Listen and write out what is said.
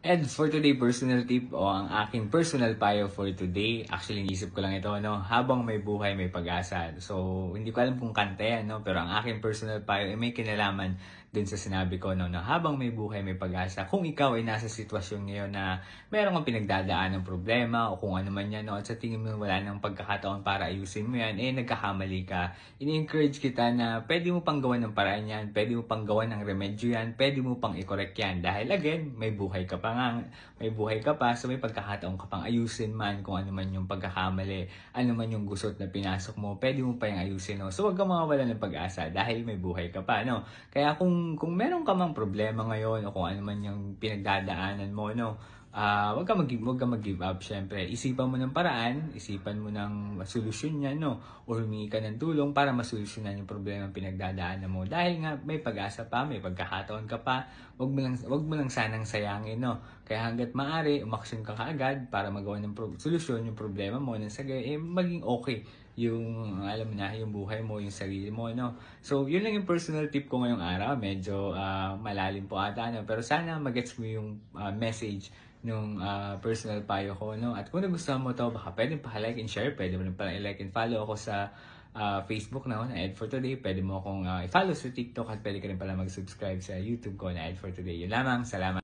And for today, personal tip o ang aking personal payo for today, actually naisip ko lang ito, no? Habang may buhay, may pag-asa. So, hindi ko alam kung kanta yan, no? Pero ang aking personal payo ay may kinalaman dun sa sinabi ko, no? Na habang may buhay, may pag-asa. Kung ikaw ay nasa sitwasyon ngayon na meron kang pinagdadaan ng problema o kung ano man yan, no? At sa tingin mo wala nang pagkakataon para ayusin mo yan, eh nagkakamali ka. Ini-encourage kita na pwede mo pang gawan ng paraan yan, pwede mo pang gawan ng remedyo yan, pwede mo pang i-correct yan. Dahil again, may buhay ka pa nga, may buhay ka pa, so may pagkakataon ka pang ayusin man kung ano man yung pagkakamali, ano man yung gusot na pinasok mo, pwede mo pa yung ayusin, no? So, wag kang mawawala ng pag-asa dahil may buhay ka pa, no? Kaya kung meron ka mang problema ngayon o kung ano man yung pinagdadaanan mo, no? Wag kang mag-give up, syempre. Isipan mo ng paraan, isipan mo ng solusyon niya, no? O humingi ka ng tulong para masolusyonan yung problema ng pinagdadaanan mo. Dahil nga may pag-asa pa, may pagkakataon ka pa, wag mo lang sanang sayangin, no? Kaya hangga't maaari, umaksyon ka kaagad para magawa ng solusyon yung problema mo nang sa maging okay yung alam mo na yung buhay mo, yung sarili mo, no? So, yun lang yung personal tip ko ngayong araw. Medyo malalim po ata, no? Pero sana magets mo yung message nung personal payo ko, no? At kung nagustuhan mo to, baka pwede pa like and share, pwede mo rin pala i-like and follow ako sa Facebook na Ed for Today. Pwede mo akong i-follow sa TikTok at pwede ka rin pala mag-subscribe sa YouTube ko na Ed for Today. Yun lamang, salamat.